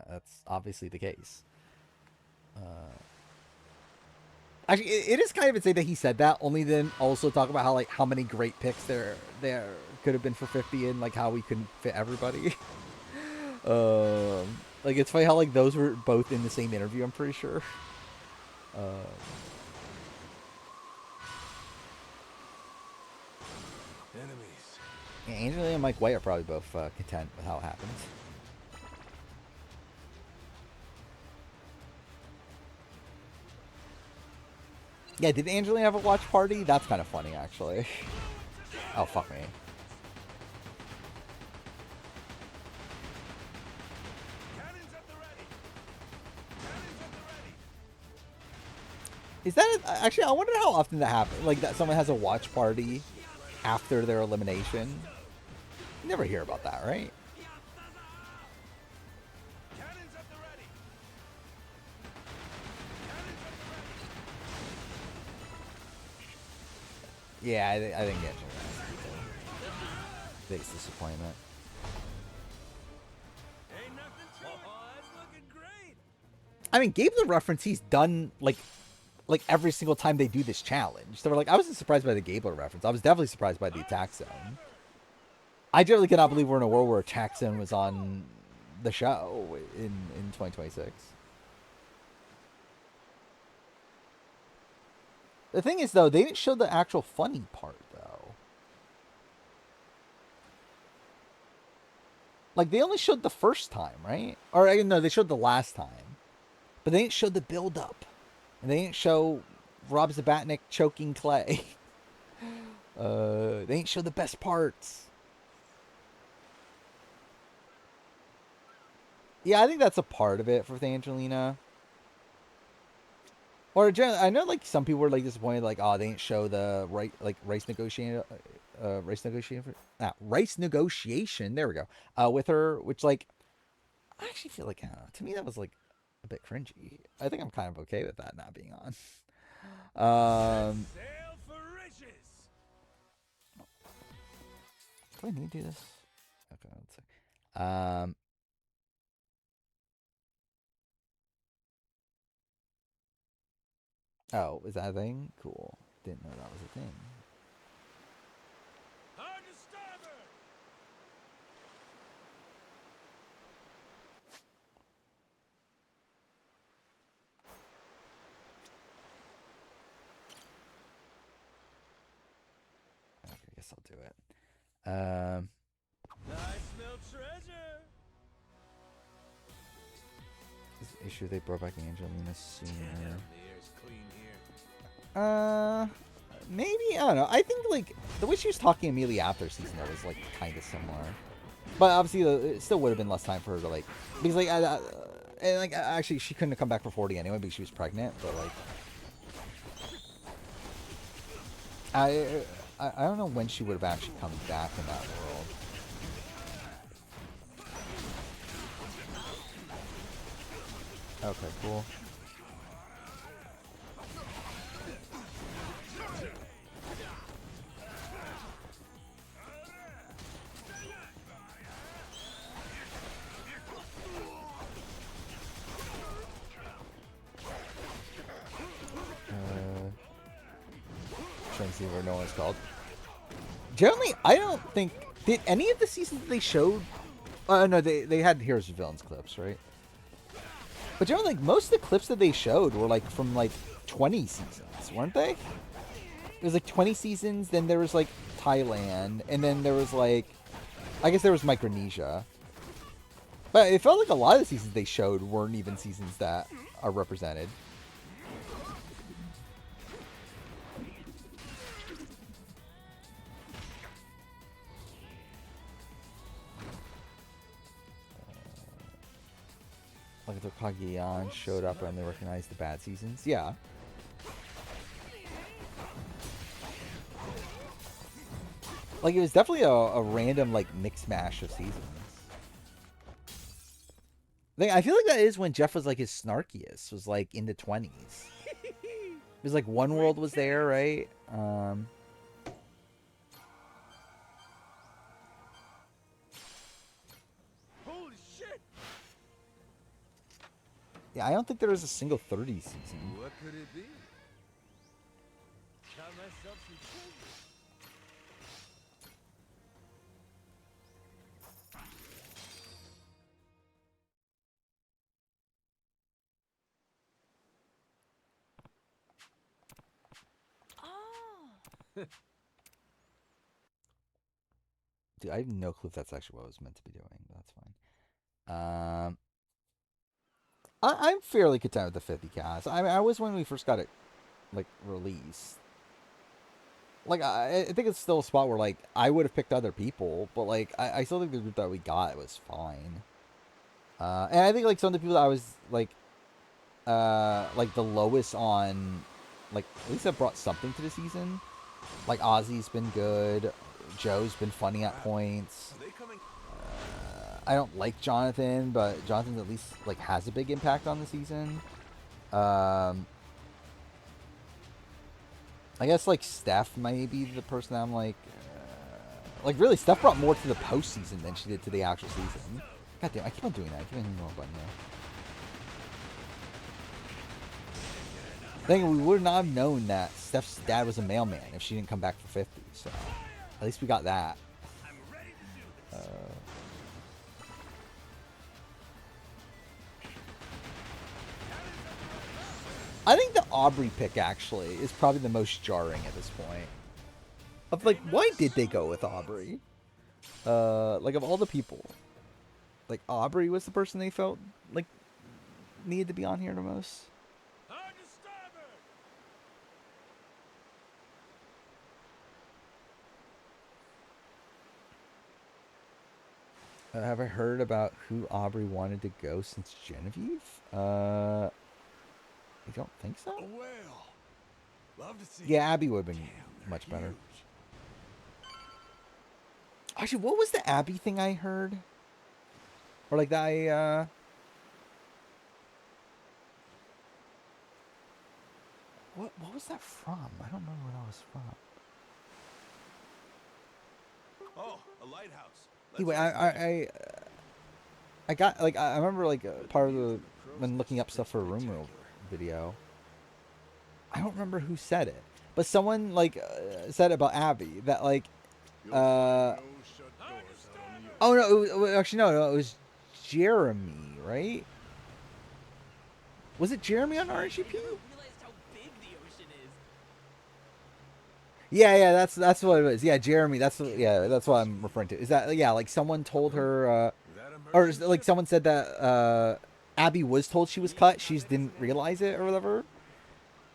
That's obviously the case. Uh, Actually, it is kind of insane that he said that. Only then also talk about how like how many great picks there could have been for 50 and like how we couldn't fit everybody. Like it's funny how like those were both in the same interview. I'm pretty sure. Um, Enemies. yeah, Angelina and Mike White are probably both content with how it happens. Yeah, did Angelina have a watch party? That's kind of funny, actually. Oh, fuck me. Is that actually? I wonder how often that happens. Like that, someone has a watch party after their elimination. You never hear about that, right? Yeah, I think Angelina biggest disappointment. I mean, Gabler reference he's done like every single time they do this challenge. So we're like, I wasn't surprised by the Gabler reference. I was definitely surprised by the attack zone. I generally cannot believe we're in a world where attack zone was on the show in 2026. The thing is, though, they didn't show the actual funny part, though. Like, they only showed the first time, right? Or, no, they showed the last time. But they didn't show the build-up. And they didn't show Rob Zabatnik choking Clay. They didn't show the best parts. Yeah, I think that's a part of it for Angelina. Or I know like some people were like disappointed, like oh they didn't show the race negotiation, race negotiation. There we go. With her, which like I actually feel like to me that was like a bit cringy. I think I'm kind of okay with that not being on. Do I need to do this? Okay, let's see. Oh, is that a thing? Cool. Didn't know that was a thing. Okay, I guess I'll do it. I smell treasure. This issue they brought back Angelina sooner. The air's clean here. Maybe I don't know. I think like the way she was talking immediately after season though was like kind of similar, but obviously it still would have been less time for her to like because like and like actually she couldn't have come back for 40 anyway because she was pregnant. But like I don't know when she would have actually come back in that world. Okay, cool. Trying to see where no one's called. Generally, I don't think did any of the seasons that they showed. No, they had Heroes and Villains clips, right? But generally, like most of the clips that they showed were like from like 20 seasons, weren't they? It was like 20 seasons. Then there was like Thailand, and then there was like, I guess there was Micronesia. But it felt like a lot of the seasons they showed weren't even seasons that are represented. Like the Kagyan showed up and they recognized the bad seasons. Yeah. Like it was definitely a random like mix mash of seasons. I feel like that is when Jeff was like his snarkiest, was like in the 20s. It was like One World was there, right? Holy shit! Yeah, I don't think there is a single 30 season. What could it be? Got myself some treasure. Oh. Dude, I have no clue if that's actually what I was meant to be doing, but that's fine. I'm fairly content with the 50 cast. I mean, I was when we first got it, like, released. Like, I think it's still a spot where, like, I would have picked other people, but, like, I still think the group that we got was fine. And I think, like, some of the people that I was, like, the lowest on, like, at least that brought something to the season. Like, Ozzy's been good. Joe's been funny at points. Are they coming? I don't like Jonathan, but Jonathan at least, like, has a big impact on the season. I guess, like, Steph may be the person I'm, like, really, Steph brought more to the postseason than she did to the actual season. God damn, I keep on doing that. I keep on hitting the wrong button there. I think we would not have known that Steph's dad was a mailman if she didn't come back for 50, so at least we got that. I think the Aubrey pick, actually, is probably the most jarring at this point. Of, like, why did they go with Aubrey? Like, of all the people, like, Aubrey was the person they felt, like, needed to be on here the most. Hard to starboard. Have I heard about who Aubrey wanted to go since Genevieve? I don't think so. A whale. Love to see. Yeah, Abby would have been Damn, much they're better. huge. Actually, what was the Abby thing I heard? Or like that what was that from? I don't remember where that was from. Oh, a lighthouse. Let's Anyway, investigate. I got, like, I remember, like, part of the, when looking up stuff for a room video, I don't remember who said it, but someone, like, said about Abby that, like, oh no, actually no, it was Jeremy, right? Was it Jeremy on RGP? Yeah, that's what it was. Yeah, Jeremy. That's what I'm referring to. Is that, yeah, like, someone told her, or like someone said that Abby was told she was cut. She just didn't realize it or whatever.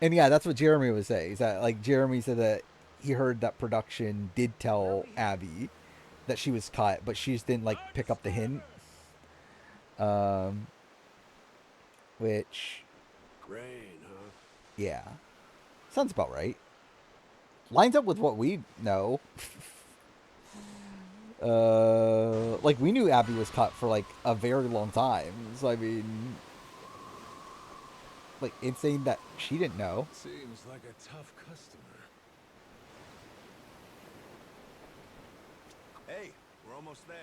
And yeah, that's what Jeremy was saying. Is that, like, Jeremy said that he heard that production did tell Abby that she was cut, but she just didn't, like, pick up the hint. Which, Rain, huh? yeah, sounds about right. Lines up with what we know. Like, we knew Abby was cut for, like, a very long time. So, I mean, like, insane that she didn't know. Seems like a tough customer. Hey, we're almost there.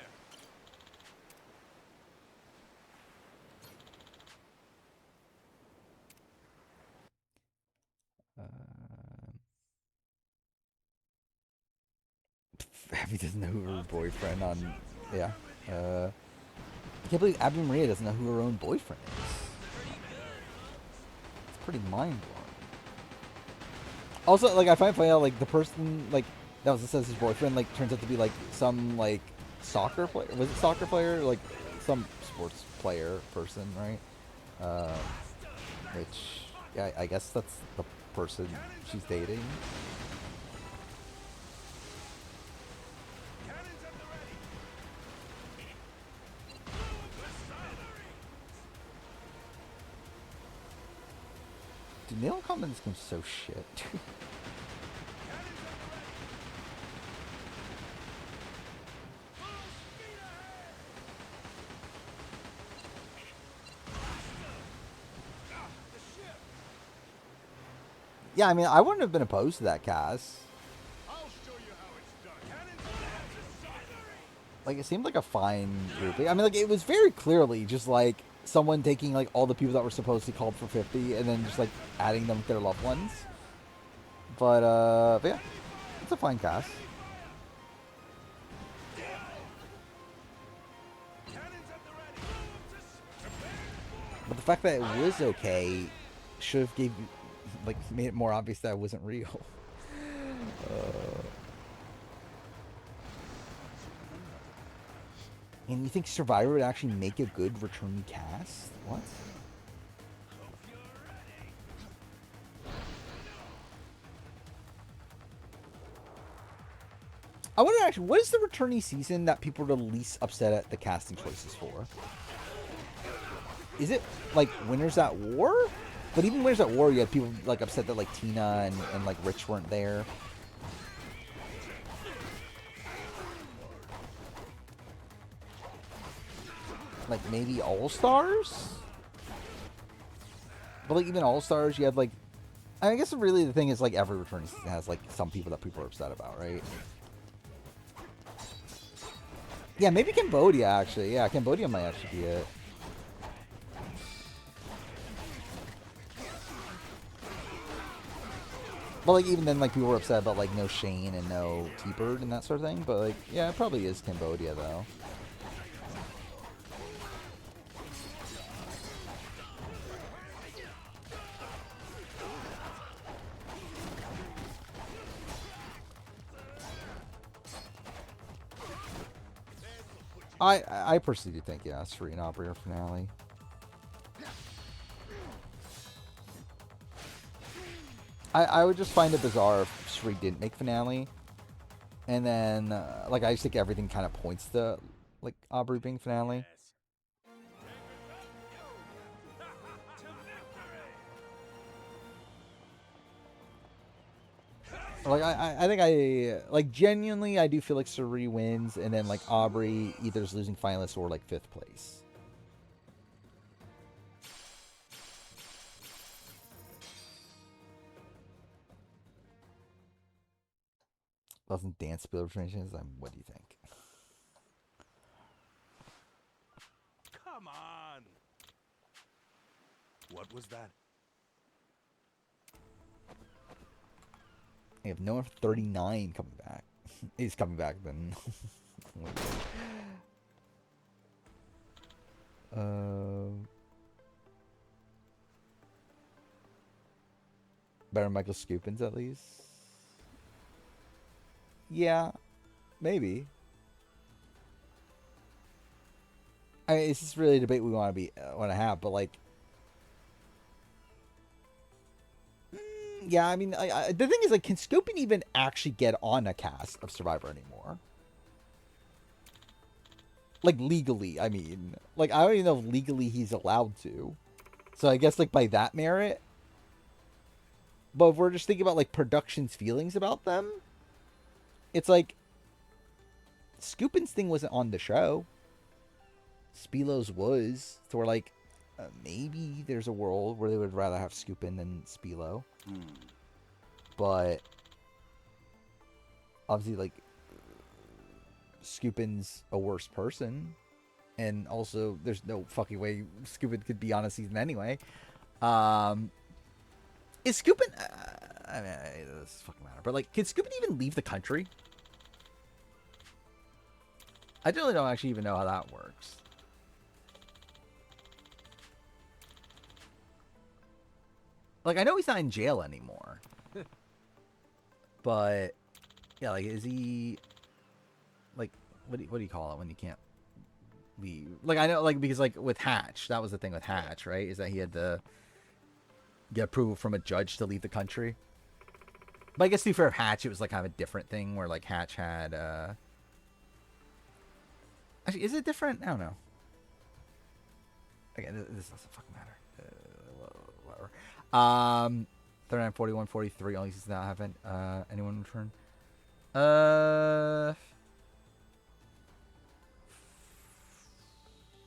Abby doesn't know who her boyfriend on, yeah. I can't believe Abby Maria doesn't know who her own boyfriend is. It's pretty mind blowing. Also, like, I find funny how, like, the person, like, that was says his boyfriend, like, turns out to be, like, some, like, soccer player. Was it soccer player? Like, some sports player person, right? Which, yeah, I guess that's the person she's dating. Dude, nail combat in this game's so shit. Yeah, I mean, I wouldn't have been opposed to that cast. Like, it seemed like a fine grouping. I mean, like, it was very clearly just, like, someone taking like all the people that were supposedly called for 50 and then just like adding them to their loved ones. But yeah, it's a fine cast. But the fact that it was okay should have made it more obvious that it wasn't real. And you think Survivor would actually make a good returning cast? What? I wonder actually, what is the returning season that people are the least upset at the casting choices for? Is it like Winners at War? But even Winners at War, you had people like upset that like Tina and like Rich weren't there. Like maybe All Stars? But like even All Stars, you had like, I guess really the thing is like every returning season has like some people that people are upset about, right? Yeah, maybe Cambodia actually. Yeah, Cambodia might actually be it. But like even then, like people were upset about like no Shane and no T-Bird and that sort of thing. But like, yeah, it probably is Cambodia though. I personally do think, yeah, Serena Opera finale. I would just find it bizarre if Sri didn't make finale. And then, like, I just think everything kind of points to, like, Aubrey being finale. Like, I think like, genuinely, I do feel like Suri wins, and then, like, Aubrey either is losing finalist or, like, 5th place. Doesn't dance build transitions? What do you think? Come on. What was that? I have no 39 coming back. He's coming back then. Better Michael Scoopins at least. Yeah, maybe. I mean, it's just really a debate we want to have, but like, yeah. I mean, the thing is, like, can Scoopin even actually get on a cast of Survivor anymore? Like legally, I mean, like I don't even know if legally he's allowed to. So I guess like by that merit. But if we're just thinking about like production's feelings about them, it's like Scoopin's thing wasn't on the show. Spilo's was. So we're like, maybe there's a world where they would rather have Scoopin than Spilo. But obviously, like, Scoopin's a worse person. And also, there's no fucking way Scoopin could be on a season anyway. Is Scoopin... I mean, it doesn't fucking matter. But, like, can Scoopin even leave the country? I really don't actually even know how that works. Like, I know he's not in jail anymore. But, yeah, like, is he... Like, what do you call it when you can't leave? Like, I know, like, because, like, with Hatch, that was the thing with Hatch, right? Is that he had to get approval from a judge to leave the country. But I guess, to be fair, Hatch, it was, like, kind of a different thing where, like, Hatch had, Actually, is it different? I don't know. Again, this doesn't fucking matter. Whatever. 39, 41, 43. Only seasons now haven't. Anyone return?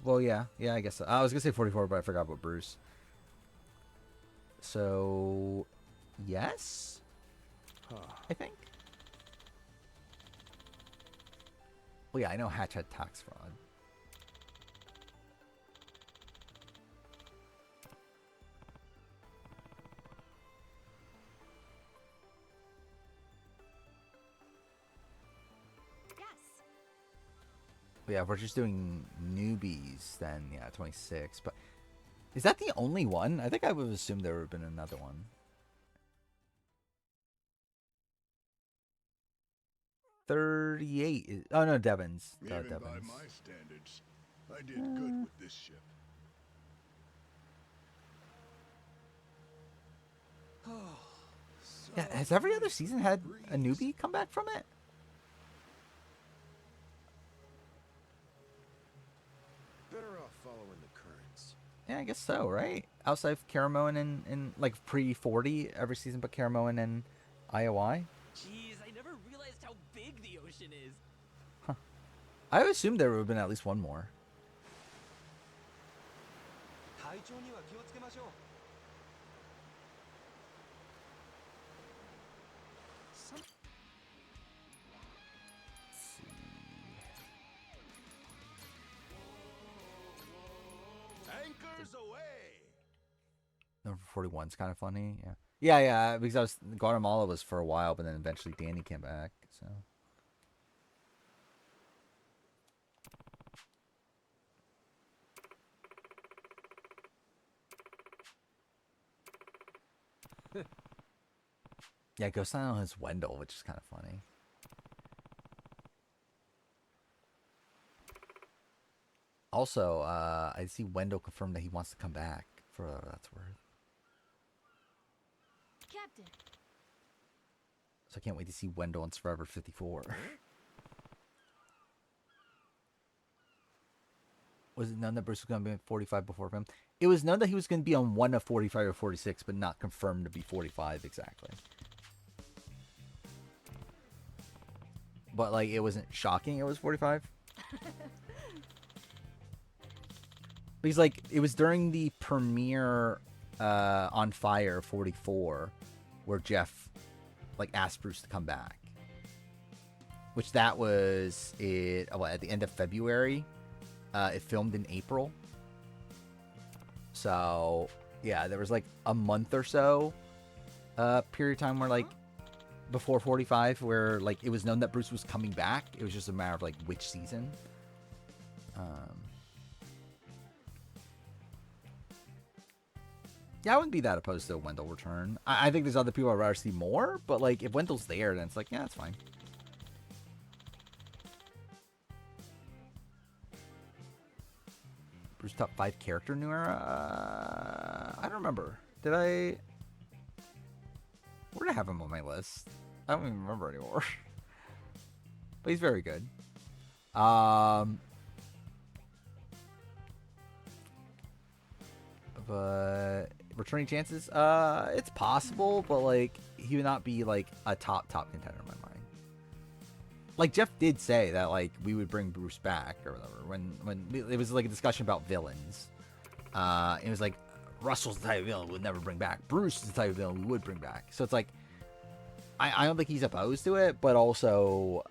Well, yeah. Yeah, I guess so. I was going to say 44, but I forgot about Bruce. So, yes? I think. Well, yeah, I know Hatch had tax fraud. But yeah, if we're just doing newbies, then yeah, 26. But is that the only one? I think I would have assumed there would have been another one. 38. Oh no, Devon's. Even Devon's. by my standards, I did good with this ship. Yeah, has every other season had a newbie come back from it? Better off following the currents. Yeah, I guess so, right? Outside of Caramoan and like pre-40, every season but Caramoan and IOI. Jeez, I never realized how big the ocean is. I assumed there would have been at least one more. Anchors away. Number 41 is kind of funny. Yeah, because I was Guatemala was for a while, but then eventually Danny came back. So yeah, Ghost Island has Wendell, which is kind of funny. Also, I see Wendell confirmed that he wants to come back for whatever that's worth. Captain. So I can't wait to see Wendell in Survivor 54. Was it known that Bruce was going to be at 45 before him? It was known that he was going to be on one of 45 or 46, but not confirmed to be 45 exactly. But, like, it wasn't shocking it was 45. Because, like, it was during the premiere on Fire 44 where Jeff, like, asked Bruce to come back. Which that was at the end of February. It filmed in April. So, yeah, there was, like, a month or so period of time where, like, before 45 where, like, it was known that Bruce was coming back. It was just a matter of, like, which season. Yeah, I wouldn't be that opposed to a Wendell return. I think there's other people I'd rather see more, but, like, if Wendell's there, then it's like, yeah, it's fine. Bruce top 5 character new era? I don't remember. Did I... Where did I have him on my list? I don't even remember anymore. But he's very good. But returning chances? It's possible, but, like, he would not be, like, a top contender in my mind. Like, Jeff did say that, like, we would bring Bruce back or whatever when it was, like, a discussion about villains. It was like, Russell's the type of villain we would never bring back. Bruce is the type of villain we would bring back. So it's like, I don't think he's opposed to it, but also,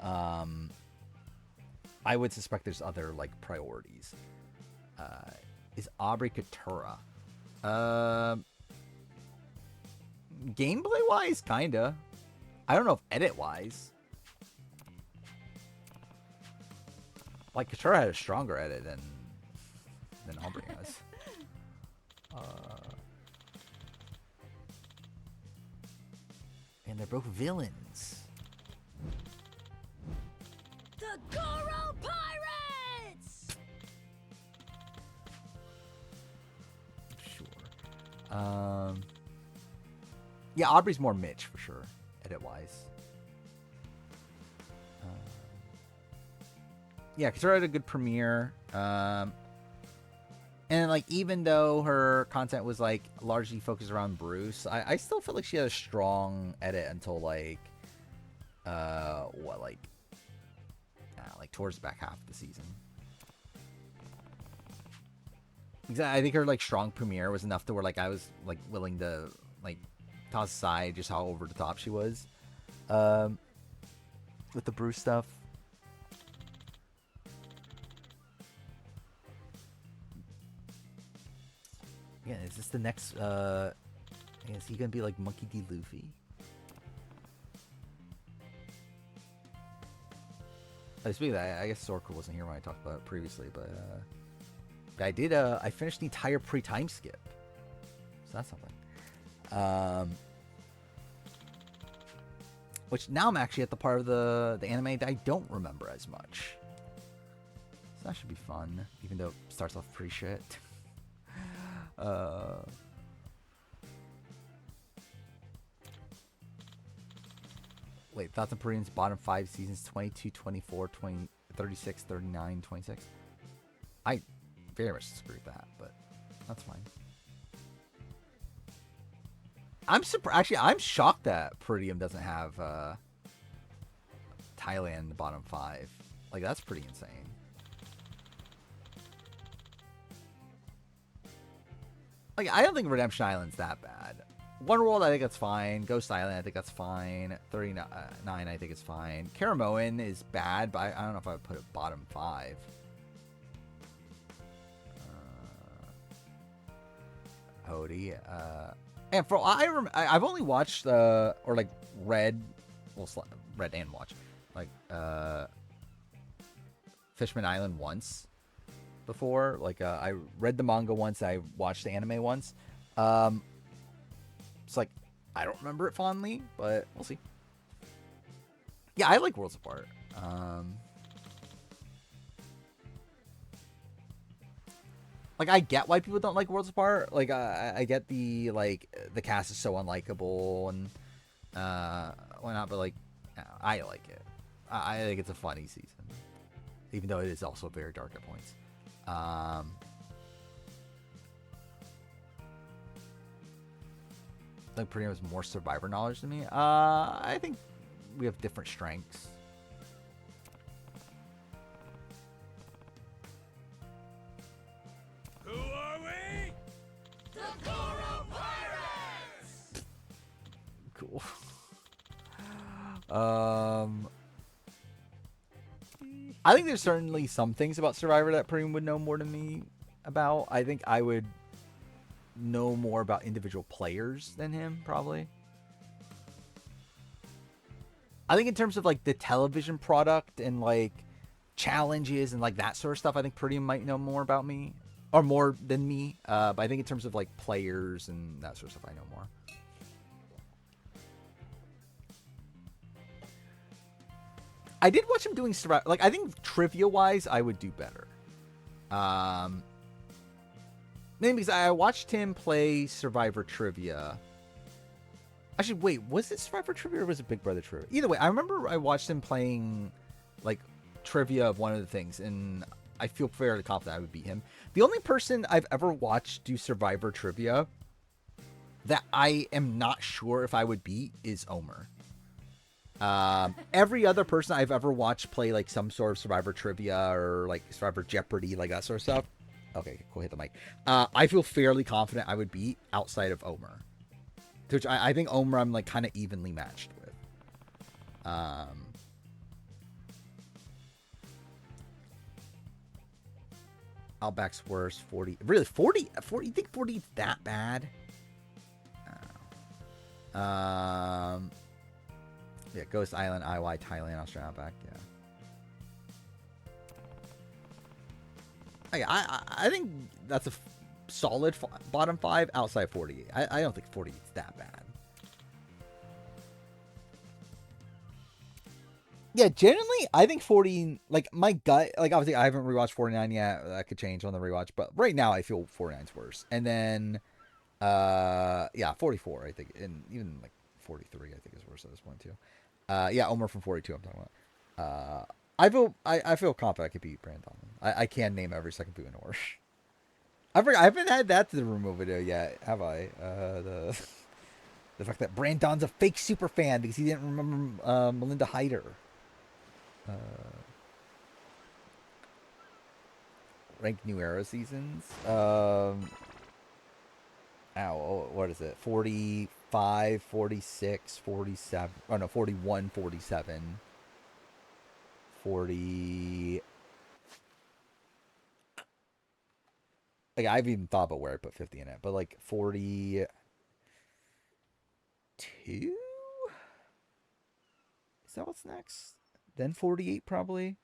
I would suspect there's other, like, priorities. Is Aubrey Katura? Gameplay-wise, kinda. I don't know if edit-wise. Like, Katura had a stronger edit than Aubrey has. And they're both villains. The Goro Pirates! Sure. Yeah, Aubrey's more Mitch for sure, edit-wise. Yeah, Katura had a good premiere. And, like, even though her content was, like, largely focused around Bruce, I still feel like she had a strong edit until, like, like, towards the back half of the season. I think her, like, strong premiere was enough to where, like, I was, like, willing to, like, toss aside just how over the top she was. With the Bruce stuff. Yeah, is this the next, is he gonna be like Monkey D. Luffy? Speaking of that, I guess Sorka wasn't here when I talked about it previously, but I finished the entire pre-time skip. So that's something. Which now I'm actually at the part of the anime that I don't remember as much. So that should be fun, even though it starts off pretty shit. Wait, Thoughts and Koreans bottom 5 seasons 22, 24, 20, 36, 39, 26. I very much disagree with that, but that's fine. I'm surprised. Actually, I'm shocked that Peridium doesn't have Thailand in the bottom 5. Like, that's pretty insane. Like, I don't think Redemption Island's that bad. Wonderworld, I think that's fine. Ghost Island, I think that's fine. 39, I think it's fine. Karamoan is bad, but I don't know if I would put it bottom 5. Hody. And for I've only watched or like read and watched like Fishman Island once before. Like I read the manga once, I watched the anime once. It's like I don't remember it fondly, but we'll see. Yeah, I like Worlds Apart. Like, I get why people don't like Worlds Apart. Like, I get the cast is so unlikable and whatnot, but like, I like it. I think it's a funny season, even though it is also very dark at points. I think pretty much more Survivor knowledge than me. I think we have different strengths. Who are we? The Goro Pirates! Cool. I think there's certainly some things about Survivor that Preem would know more than me about. I think I would know more about individual players than him, probably. I think in terms of like the television product and like challenges and like that sort of stuff, I think Preem might know more about me or more than me. But I think in terms of like players and that sort of stuff, I know more. I did watch him doing Survivor. Like, I think trivia-wise, I would do better. Maybe because I watched him play Survivor Trivia. Actually, wait, was it Survivor Trivia or was it Big Brother Trivia? Either way, I remember I watched him playing, like, trivia of one of the things, and I feel fairly confident I would beat him. The only person I've ever watched do Survivor Trivia that I am not sure if I would beat is Omer. Every other person I've ever watched play like some sort of Survivor Trivia or like Survivor Jeopardy, like that sort of stuff. Okay, cool, hit the mic. I feel fairly confident I would beat outside of Omer. Which I think Omer I'm like kind of evenly matched with. Outback's worse, 40. Really, 40? You think 40 is that bad? Yeah, Ghost Island, IY, Thailand, Australia, Outback, yeah. I think that's a solid bottom 5 outside 48. I don't think 40 is that bad. Yeah, generally, I think 40, like, my gut, like, obviously, I haven't rewatched 49 yet. That could change on the rewatch, but right now, I feel 49's worse. And then, yeah, 44, I think, and even, like, 43, I think, is worse at this point, too. Yeah, Omer from 42, I'm talking about. I feel confident I could beat Brandon. I can name every second boot in order. I haven't had that to the removal video yet, have I? The fact that Brandon's a fake super fan because he didn't remember Melinda Hyder. Ranked New Era seasons. What is it? 45, 46, 47. Oh no, 41, 47. 40. Like, I've even thought about where I put 50 in it, but like 42? Is that what's next? Then 48 probably.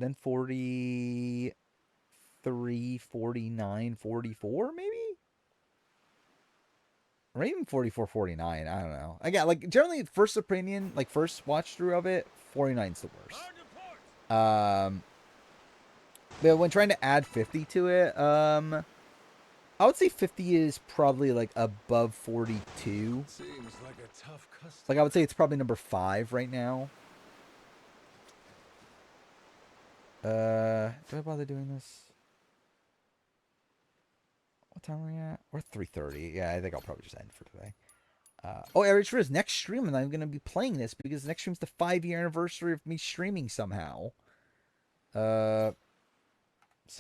then 43, 49, 44, maybe? Or even 44, 49. I don't know. Again, like, generally, first opinion, like, first watch through of it, 49's the worst. But when trying to add 50 to it, I would say 50 is probably, like, above 42. Seems like a tough customer. Like, I would say it's probably number 5 right now. Do I bother doing this? What time are we at? We're 3:30. Yeah, I think I'll probably just end for today. Oh, Eric, for his next stream, and I'm going to be playing this because the next stream's the 5-year anniversary of me streaming somehow.